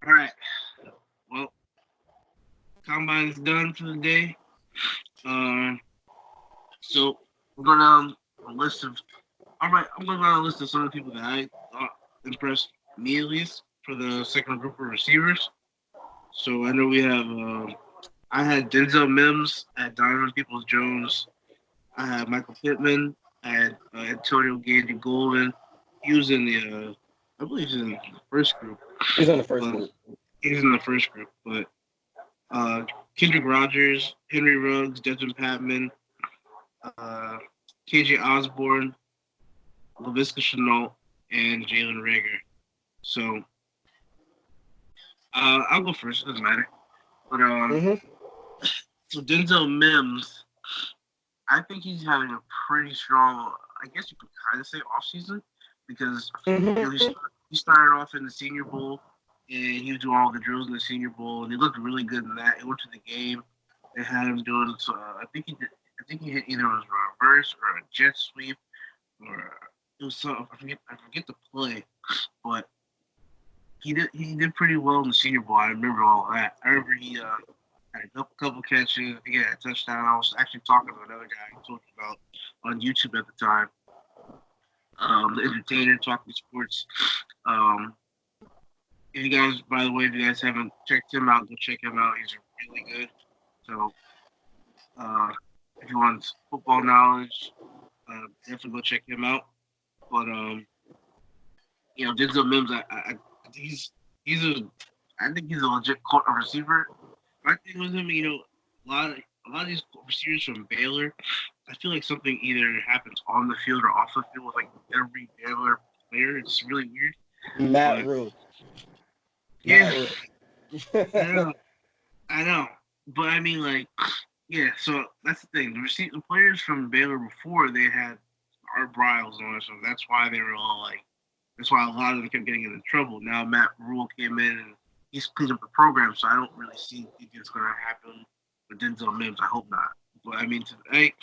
All right. Well, combine's done for the day. Um, so we're gonna a list of. All right, I'm gonna go down a list of some of the people that I thought impressed me at least for the second group of receivers. So I know we have. I had Denzel Mims, I had Donovan Peoples Jones, I had Michael Pittman, I had Antonio Gandy Golden. He was in the. I believe he's in the first group, He's on the first but group. he was in the first group. But Kendrick Rogers, Henry Ruggs, Desmond Patman, uh, KJ Osborne, LaVisca Chenault, and Jalen Rager. So I'll go first. It doesn't matter. But Mm-hmm. so Denzel Mims, I think he's having a pretty strong. I guess you could kind of say off season because Mm-hmm. he started off in the Senior Bowl and he was doing all the drills in the Senior Bowl and he looked really good in that. He went to the game. They had him doing. So I think he did. I think he hit either a reverse or a jet sweep or it was something. I forget the play, but he did pretty well in the Senior Bowl. I remember all that. I remember he had a couple catches. He had a touchdown. I was actually talking to another guy I told you about on YouTube at the time. The Entertainer talking sports. Um, if you guys, by the way, if you guys haven't checked him out, go check him out. He's really good. So uh, if you want football knowledge, definitely go check him out. But Denzel Mims, he's he's a I think he's a legit receiver. My thing with him, a lot of these receivers from Baylor, I feel like something either happens on the field or off the field with like every Baylor player. It's really weird, Matt but Rule. yeah, Matt Rule. I know, I know. But I mean, like, yeah. So that's the thing. The players from Baylor before they had Art Briles on, so that's why they were all like. That's why a lot of them kept getting into trouble. Now Matt Rule came in and he's cleaned up the program, so I don't really think it's going to happen with Denzel Mims. I hope not. But I mean, today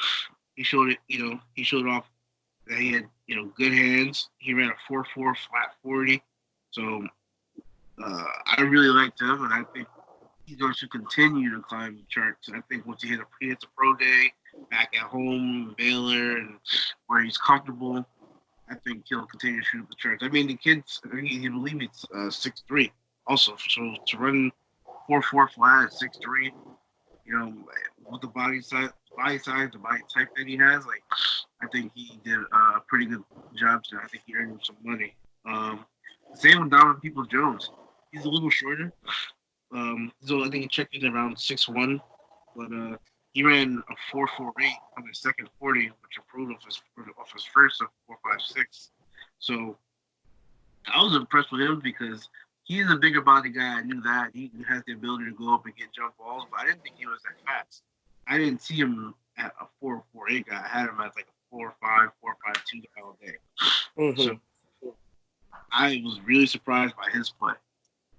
he showed it. He showed off that he had good hands. He ran a 4.4 flat 40. So I really liked him, and I think he's going to continue to climb the charts. And I think once he hits a pro day back at home, Baylor, and where he's comfortable, I think he'll continue to shoot up the charts. I mean, the kid's, he believe it's 6'3". Also, so to run 4.4 flat at 6'3", with the the body type that he has, like I think he did a pretty good job. So I think he earned him some money. Same with Donovan People Jones. He's a little shorter. So I think he checked in around 6'1", but he ran a 4.48 on his second 40, which improved off his first of 4.56. So I was impressed with him because he's a bigger body guy. I knew that he has the ability to go up and get jump balls, but I didn't think he was that fast. I didn't see him at a 4.48 guy. I had him at like a 4.5, 4.52 guy all day. So Mm-hmm. I was really surprised by his play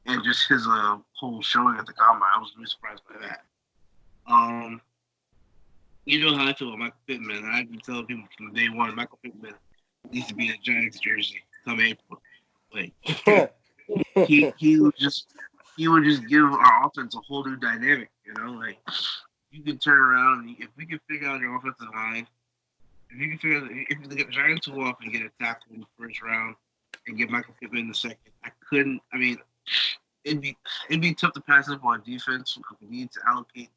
and just his whole showing at the combine. I was really surprised by that. Um, you know how I feel about Michael Pittman. I've been telling people from day one, Michael Pittman needs to be in a Giants jersey come April. Like he would just give our offense a whole new dynamic. Like you can turn around and if we can figure out your offensive line, if you can figure out if the Giants go off and get a tackle in the first round and get Michael Pittman in the second, I couldn't. I mean, it'd be tough to pass up on defense. We need to allocate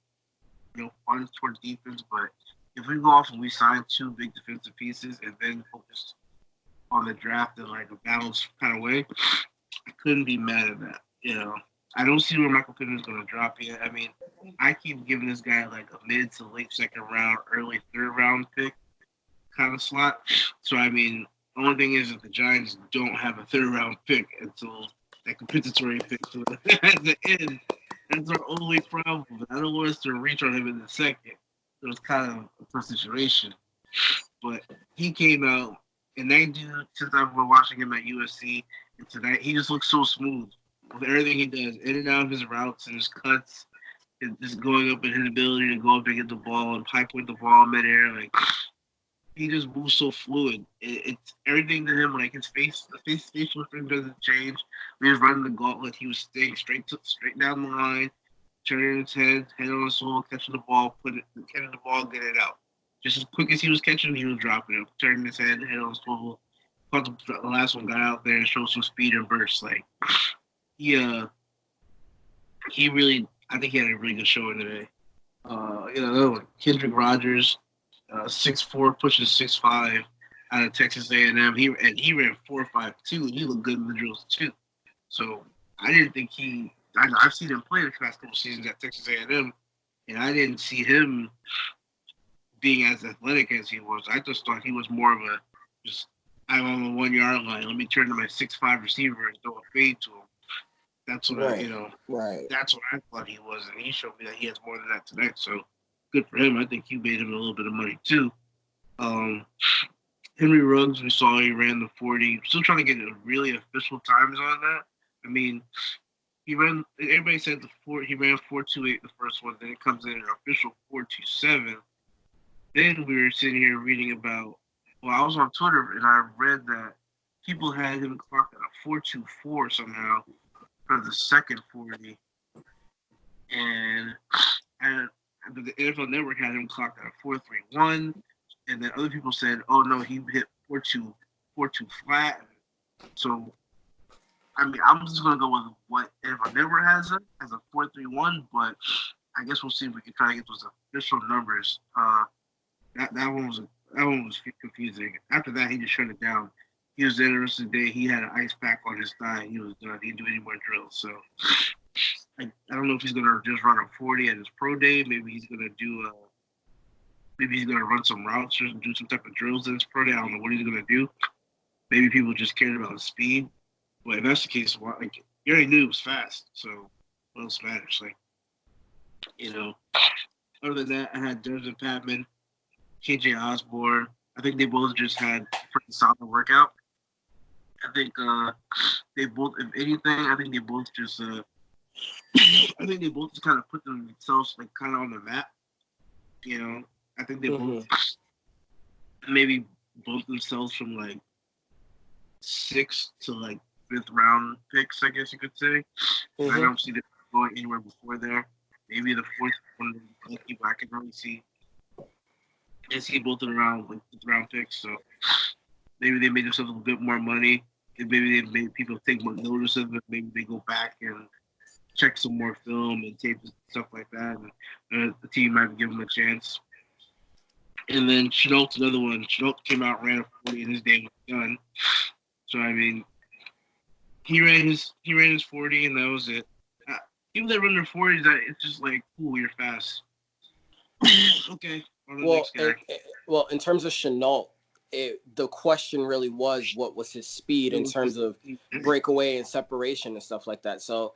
funds towards defense, but if we go off and we sign two big defensive pieces and then focus on the draft in like a balanced kind of way, I couldn't be mad at that. I don't see where Michael Pittman's going to drop yet. I mean, I keep giving this guy like a mid to late second round, early third round pick kind of slot. So I mean, the only thing is that the Giants don't have a third round pick until that compensatory pick at the end. That's our only problem. I don't want us to reach on him in the second. So it's kind of a tough situation. But he came out, and they do, since I've been watching him at USC, and tonight, he just looks so smooth with everything he does, in and out of his routes and his cuts, and just going up and his ability to go up and get the ball and high point the ball in midair. Like, he just moves so fluid. It's everything to him. Like his facial expression doesn't change. When he was running the gauntlet, he was staying straight down the line, turning his head on the swivel, catching the ball, catching the ball, get it out. Just as quick as he was catching, he was dropping it, turning his head on the swivel. Caught the last one, got out there and showed some speed and burst. Like he he really, I think he had a really good showing today. Kendrick Rogers, 6'4", pushing 6'5", out of Texas A&M. He ran 4.5 too, and he looked good in the drills too. So I didn't think I've seen him play the past couple seasons at Texas A&M, and I didn't see him being as athletic as he was. I just thought he was more of a just I'm on the 1 yard line. Let me turn to my 6'5" receiver and throw a fade to him. That's what right. Right. That's what I thought he was, and he showed me that he has more than that tonight. So good for him. I think you made him a little bit of money too. Henry Ruggs, we saw he ran the 40. Still trying to get really official times on that. I mean, he ran. Everybody said he ran 4.28 the first one. Then it comes in an official 4.27. Then we were sitting here reading about. Well, I was on Twitter and I read that people had him clocked at a 4.24 somehow for the second 40, and the NFL Network had him clocked at a 4.31, and then other people said, "Oh no, he hit 4.2 flat." So, I mean, I'm just gonna go with what NFL Network has it as a 4.31, but I guess we'll see if we can try to get those official numbers. That one was confusing. After that, he just shut it down. He was there the rest of the day. He had an ice pack on his thigh. He was done. He didn't do any more drills. So I don't know if he's gonna just run a 40 at his pro day. Maybe he's gonna run some routes or do some type of drills in his pro day. I don't know what he's gonna do. Maybe people just cared about his speed. But if that's the case, like you already knew it was fast. So what else matters? Like Other than that, I had Desmond Patman, KJ Osborne. I think they both just had a pretty solid workout. I think they both, if anything, I think they both just kind of put themselves like kind of on the map. I think they both maybe both themselves from like 6th to like 5th round picks, I guess you could say. I don't see them going anywhere before there. Maybe the 4th one, but I can really see both of them around like 5th round picks. So maybe they made themselves a bit more money. Maybe they made people take more notice of it. Maybe they go back and check some more film and tape and stuff like that. And the team might give them a chance. And then Chenault's another one. Chenault came out, ran a 40, and his day was done. So I mean, he ran his 40, and that was it. People that run their 40s, it's just like, cool, you're fast. Okay. Well, in terms of Chenault, the question really was what was his speed in terms of breakaway and separation and stuff like that. So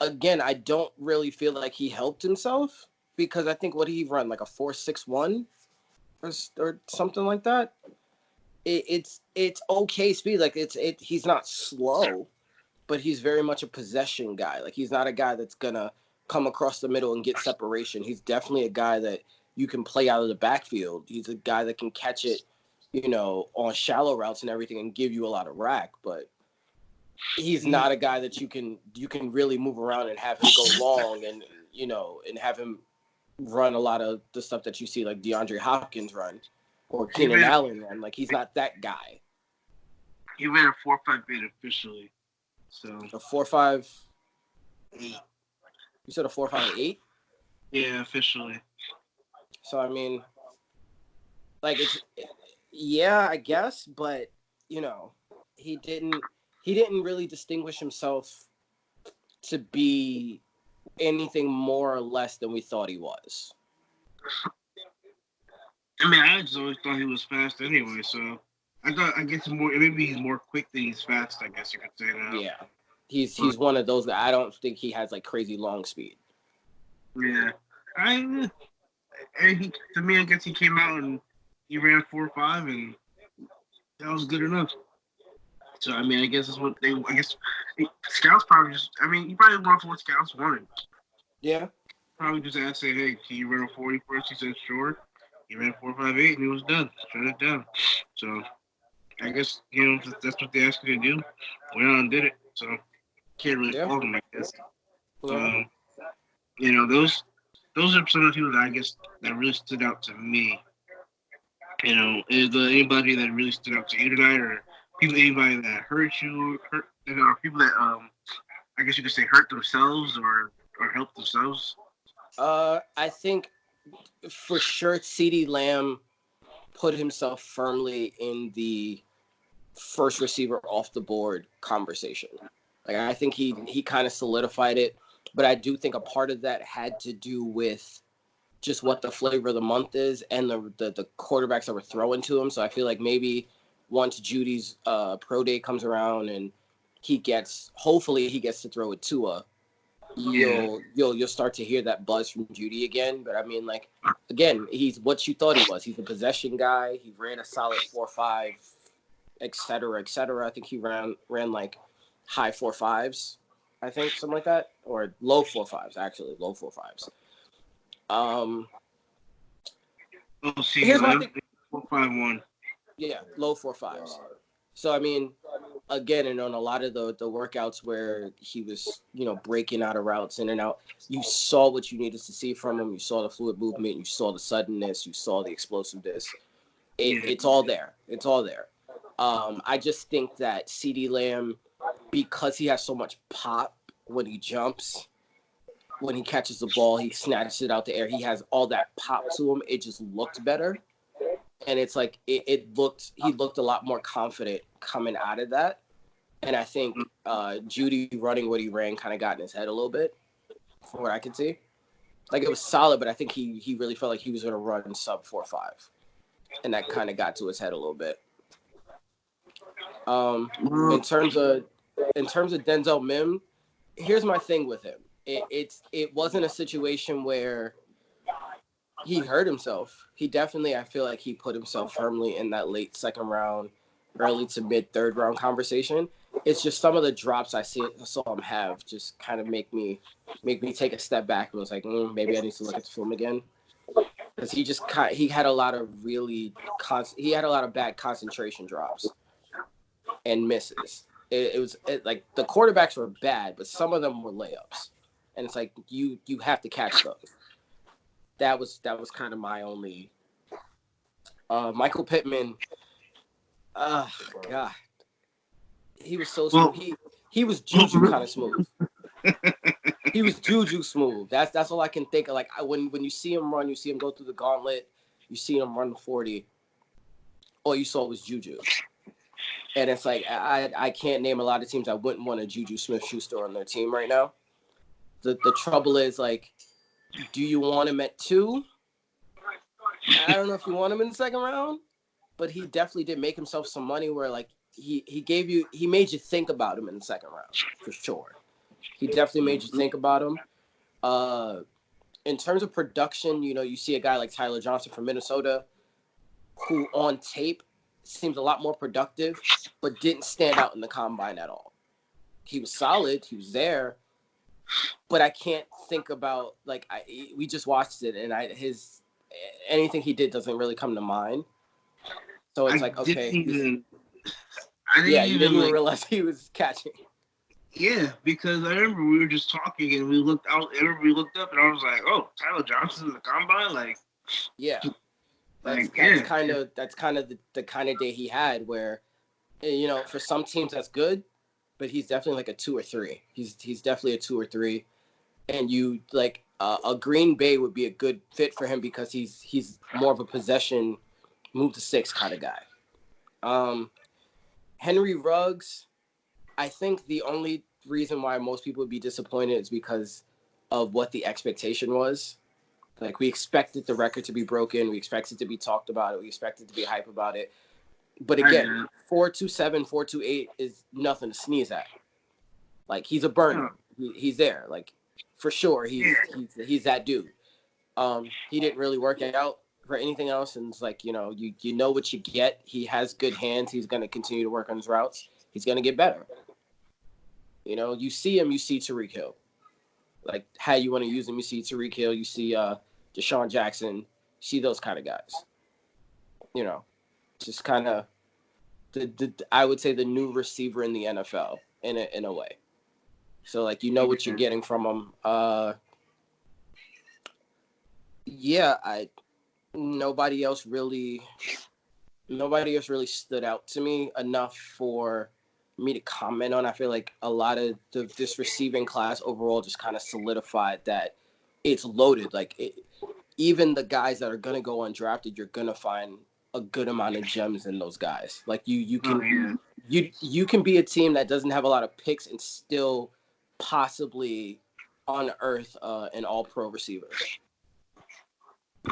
again, I don't really feel like he helped himself because I think what he run like a 4.61 or something like that. It's okay speed. Like he's not slow, but he's very much a possession guy. Like he's not a guy that's gonna come across the middle and get separation. He's definitely a guy that you can play out of the backfield. He's a guy that can catch it, on shallow routes and everything and give you a lot of rack, but he's not a guy that you can really move around and have him go long and have him run a lot of the stuff that you see like DeAndre Hopkins run or Keenan Allen run. Like he's not that guy. He ran a 4.58 officially. So a 4.58. You said a 4.58? Yeah, officially. So I mean, like I guess, but he didn't really distinguish himself to be anything more or less than we thought he was. I mean, I just always thought he was fast anyway, so I guess maybe he's more quick than he's fast, I guess you could say now. Yeah. He's one of those that I don't think he has like crazy long speed. Yeah. To me, I guess he came out and he ran 4.5 and that was good enough. So I mean, I guess that's what scouts probably just. I mean, he probably went for what scouts wanted. Yeah. Probably just asked, say, hey, can you run a 40 first? He said, sure. He ran 4.58 and he was done. Shut it down. So I guess that's what they asked you to do. Went on and did it. So can't really Yeah. fault him, I guess. Yeah. Um, those are some of the people that I guess that really stood out to me. Is there anybody that really stood out to you tonight, or anybody that hurt you, or people that I guess you could say hurt themselves or helped themselves? I think for sure CeeDee Lamb put himself firmly in the first receiver off the board conversation. Like I think he kind of solidified it, but I do think a part of that had to do with just what the flavor of the month is and the quarterbacks that were throwing to him. So I feel like maybe once Judy's pro day comes around and hopefully he gets to throw it to Tua, you'll start to hear that buzz from Judy again. But I mean, like again, he's what you thought he was. He's a possession guy. He ran a solid 4.5, et cetera, et cetera. I think he ran like high 4.5s, I think something like that, or low 4.5s actually, low 4.5s. Here's my thing. 4.51. Yeah, low 4.5s. So I mean, again, and on a lot of the workouts where he was, breaking out of routes in and out, you saw what you needed to see from him. You saw the fluid movement. You saw the suddenness. You saw the explosiveness. It's all there. It's all there. I just think that CeeDee Lamb, because he has so much pop when he jumps, when he catches the ball, he snatches it out the air. He has all that pop to him. It just looked better. And it's like he looked a lot more confident coming out of that. And I think Judy running what he ran kind of got in his head a little bit, from what I could see. Like it was solid, but I think he really felt like he was going to run sub 4.5, and that kind of got to his head a little bit. In terms of Denzel Mims, here's my thing with him. It wasn't a situation where he hurt himself. He definitely, I feel like he put himself firmly in that late second round, early to mid third round conversation. It's just some of the drops I saw him have just kind of make me take a step back and was like, maybe I need to look at the film again, because he had a lot of bad concentration drops and misses. It was like the quarterbacks were bad, but some of them were layups, and it's like you have to catch those. That was kind of my only. Michael Pittman, God, he was so smooth. He was Juju kind of smooth. He was Juju smooth. That's all I can think of. Like when you see him run, you see him go through the gauntlet, you see him run the 40. All you saw was Juju, and it's like I can't name a lot of teams I wouldn't want a Juju Smith-Schuster on their team right now. The trouble is, like, do you want him at 2? I don't know if you want him in the second round, but he definitely did make himself some money where, like, he made you think about him in the second round, for sure. He definitely made you think about him. In terms of production, you see a guy like Tyler Johnson from Minnesota, who on tape seems a lot more productive, but didn't stand out in the combine at all. He was solid. He was there. But I can't think about, like, we just watched it, and anything he did doesn't really come to mind. So it's like, okay. You didn't even realize he was catching. Yeah, because I remember we were just talking, and we looked out. We looked up, and I was like, "Oh, Tyler Johnson's in the combine!" Like, yeah, that's kind of the kind of day he had, where, for some teams that's good, but he's definitely like a 2 or 3. He's definitely a 2 or 3, and you like a Green Bay would be a good fit for him because he's more of a possession, move to 6 kind of guy. Henry Ruggs, I think the only reason why most people would be disappointed is because of what the expectation was. Like, we expected the record to be broken. We expected to be talked about it. We expected to be hype about it. But again, 4.27, 4.28 is nothing to sneeze at. Like, he's a burner. He's there. Like, for sure, he's that dude. He didn't really work out for anything else, and it's like, you know what you get. He has good hands. He's going to continue to work on his routes. He's going to get better. You see him, you see Tyreek Hill. Like, how you want to use him, you see Tyreek Hill, you see Deshaun Jackson, you see those kind of guys. You know, just kind of I would say the new receiver in the NFL in a way. So like what you're getting from him. Yeah, nobody else really stood out to me enough for me to comment on. I feel like a lot of this receiving class overall just kind of solidified that it's loaded. Like even the guys that are gonna go undrafted, you're gonna find a good amount of gems in those guys. Like you can you can be a team that doesn't have a lot of picks and still possibly unearth an all-pro receiver.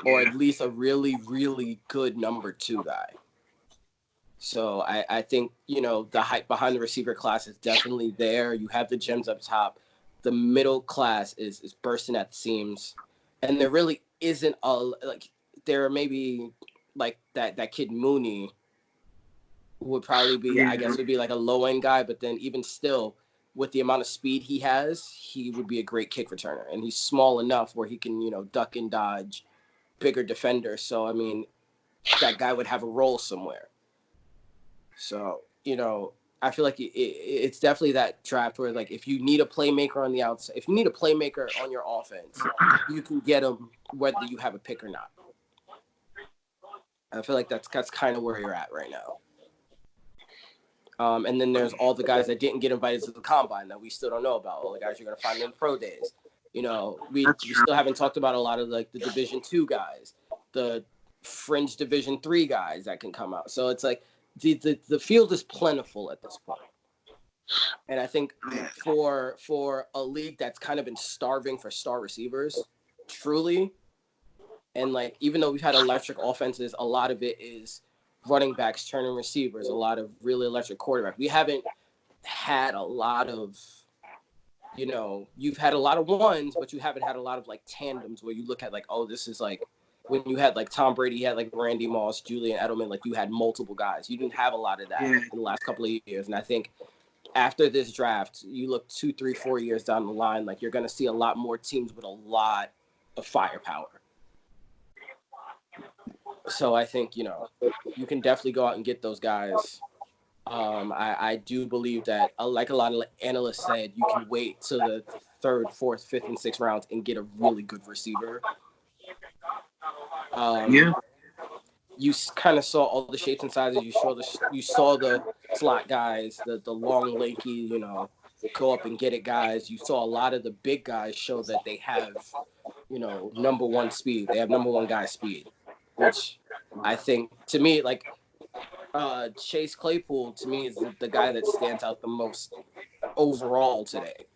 Or at least a really, really good number 2 guy. So I think, the hype behind the receiver class is definitely there. You have the gems up top. The middle class is bursting at the seams. And there really isn't there may be like that kid Mooney would probably be, I guess would be like a low end guy. But then even still, with the amount of speed he has, he would be a great kick returner. And he's small enough where he can, duck and dodge bigger defender. So, I mean, that guy would have a role somewhere. So, I feel like it's definitely that draft where, like, if you need a playmaker on the outside, if you need a playmaker on your offense, you can get him whether you have a pick or not. I feel like that's kind of where you're at right now. And then there's all the guys that didn't get invited to the combine that we still don't know about. All the guys you're going to find in the pro days. We still haven't talked about a lot of like the Division II guys, the fringe Division III guys that can come out. So it's like the field is plentiful at this point. And I think for a league that's kind of been starving for star receivers, truly, and like even though we've had electric offenses, a lot of it is running backs turning receivers, a lot of really electric quarterbacks. We haven't had a lot of you've had a lot of ones, but you haven't had a lot of like tandems where you look at like, oh, this is like when you had like Tom Brady, you had like Randy Moss, Julian Edelman, like you had multiple guys. You didn't have a lot of that in the last couple of years. And I think after this draft, you look 2, 3, 4 years down the line, like you're going to see a lot more teams with a lot of firepower. So I think, you can definitely go out and get those guys. I do believe that, like a lot of analysts said, you can wait till the 3rd, 4th, 5th, and 6th rounds and get a really good receiver. You kind of saw all the shapes and sizes. You saw the slot guys, the long, lanky, go up and get it guys. You saw a lot of the big guys show that they have, number 1 speed. They have number 1 guy speed, which I think, to me, like, Chase Claypool, to me, is the guy that stands out the most overall today.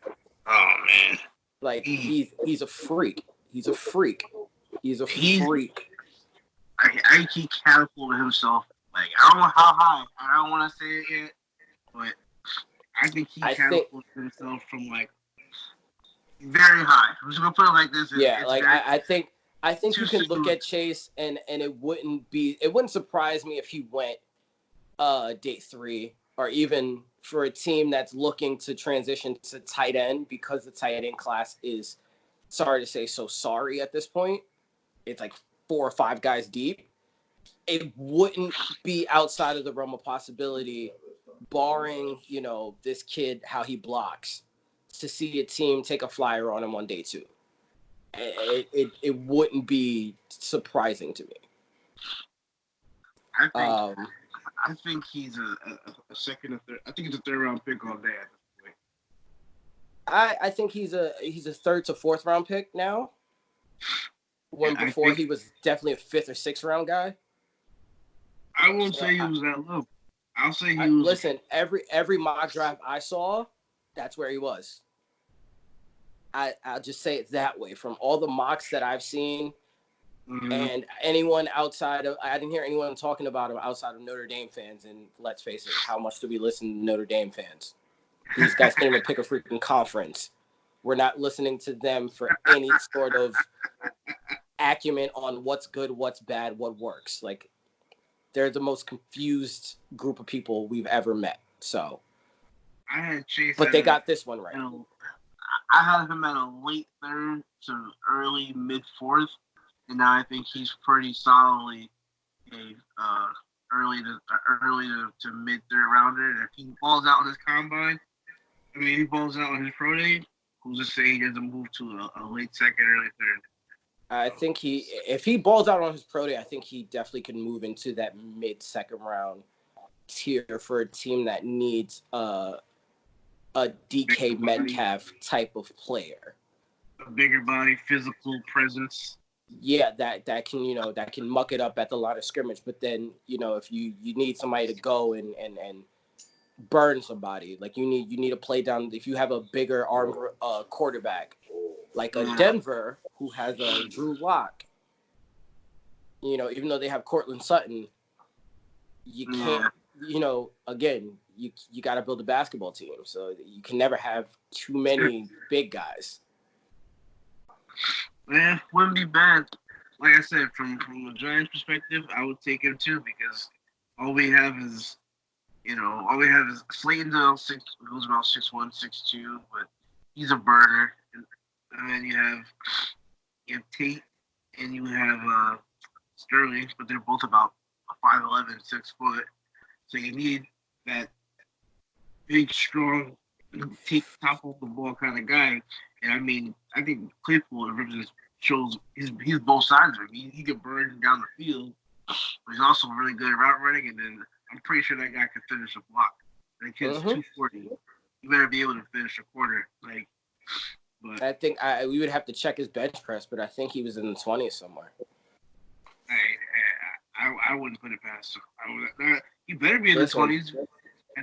Oh, man. Like, he's a freak. He's a freak. I think he catapulted himself. Like, I don't know how high. I don't want to say it yet, but I think he catapulted himself from, like, very high. I'm just going to put it like this. I think you can look at Chase and it wouldn't surprise me if he went day 3, or even for a team that's looking to transition to tight end, because the tight end class is, sorry to say, so sorry at this point. It's like 4 or 5 guys deep. It wouldn't be outside of the realm of possibility, barring, this kid, how he blocks, to see a team take a flyer on him on day 2. It wouldn't be surprising to me. I think he's a second or third. I think he's a 3rd round pick all day at this point. I think he's a 3rd to 4th round pick now. Before he was definitely a 5th or 6th round guy. I won't say he was that low. I'll say he was. Listen, every mock draft I saw, that's where he was. I'll just say it that way. From all the mocks that I've seen, and anyone outside of, I didn't hear anyone talking about him outside of Notre Dame fans. And let's face it, how much do we listen to Notre Dame fans? These guys can't even pick a freaking conference. We're not listening to them for any sort of acumen on what's good, what's bad, what works. Like, they're the most confused group of people we've ever met. So, I had Chase, but they got this one right. I had him at a late 3rd to early mid 4th, and now I think he's pretty solidly a early to mid third rounder. And if he balls out on his combine, he balls out on his pro day. Who's to say he doesn't move to a late second, early third? I think if he balls out on his pro day, I think he definitely can move into that mid second round tier for a team that needs a DK Metcalf type of player. A bigger body, physical presence. Yeah, that can that can muck it up at the line of scrimmage. But then if you need somebody to go and burn somebody, like you need to play down. If you have a bigger arm quarterback like a Denver who has a Drew Lock, even though they have Cortland Sutton, you can't. Again, you got to build a basketball team, so you can never have too many big guys. Yeah, wouldn't be bad. Like I said, from a Giants perspective, I would take him too because all we have is Slayton who's about 6'1", 6'2", but he's a burner. And then you have Tate and you have Sterling, but they're both about 5'11", 6 foot. So you need that big, strong, take top of the ball kind of guy. And I think Claypool shows he's both sides of him. He can burn down the field, but he's also really good at route running. And then I'm pretty sure that guy can finish a block. That kid's 240. You better be able to finish a quarter. But I think we would have to check his bench press, but I think he was in the 20s somewhere. I wouldn't put it past him. He better be in the 20s.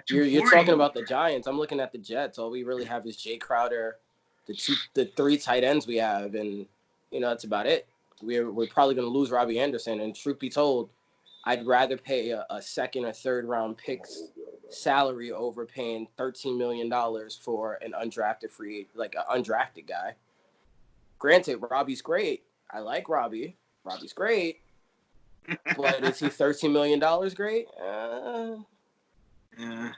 You're talking about the Giants. I'm looking at the Jets. All we really have is Jay Crowder, the three tight ends we have, and that's about it. We're probably going to lose Robbie Anderson. And truth be told, I'd rather pay a second or third round picks salary over paying $13 million for an undrafted guy. Granted, Robbie's great. I like Robbie. Robbie's great. But is he $13 million great? Yeah.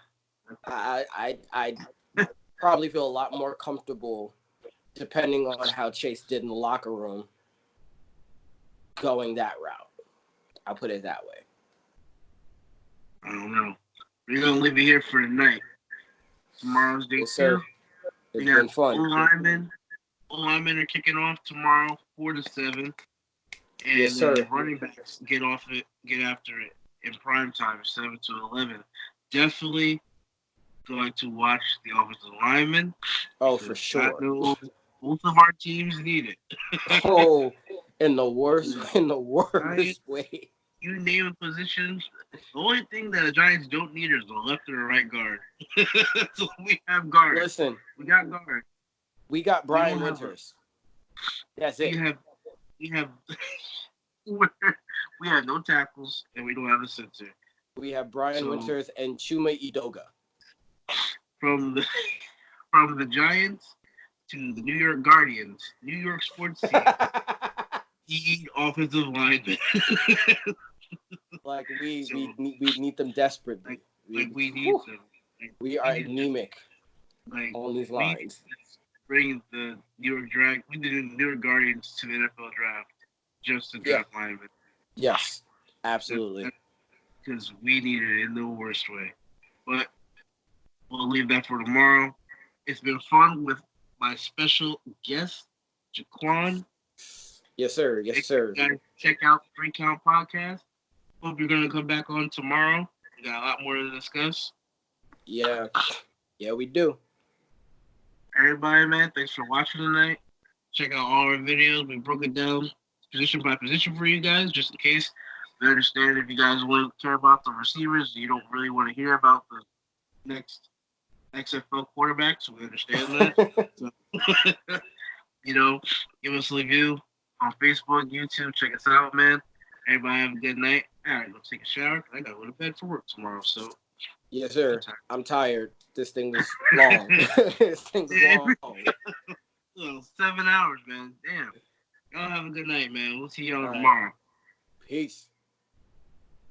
I probably feel a lot more comfortable, depending on how Chase did in the locker room, going that route. I'll put it that way. I don't know. We're going to leave it here for tonight. Tomorrow's day 2. It's been fun. O-linemen are kicking off tomorrow, 4 to 7. And yes, sir. The running backs get after it in prime time, 7 to 11. Definitely going to watch the offensive linemen. Oh, for sure. Both of our teams need it. Oh, in the worst way. You name a position. The only thing that the Giants don't need is the left or the right guard. So we have guard. Listen, we got guard. We got Brian Winters. That's it. We have no tackles and we don't have a center. We have Brian Winters and Chuma Edoga. From the Giants to the New York Guardians, New York sports team. Need offensive linemen. Like we need them desperately. We need them. We are anemic on these lines. Bring the New York New York Guardians to the NFL draft just to draft linemen. Yes, absolutely. Because we need it in the worst way. But we'll leave that for tomorrow. It's been fun with my special guest, Jaquan. Yes, sir. Yes, sir. Guys, check out 3 Count Podcast. Hope you're going to come back on tomorrow. We got a lot more to discuss. Yeah. Yeah, we do. Everybody, man, thanks for watching tonight. Check out all our videos. We broke it down position by position for you guys, just in case. We understand if you guys want to care about the receivers, you don't really want to hear about the next XFL quarterback, so we understand that. So, give us a review on Facebook, YouTube. Check us out, man. Everybody have a good night. I gotta go take a shower. I gotta go to bed for work tomorrow, so. Yes, sir. I'm tired. This thing was long. This thing was long. Well, 7 hours, man. Damn. Y'all have a good night, man. We'll see y'all tomorrow. Peace.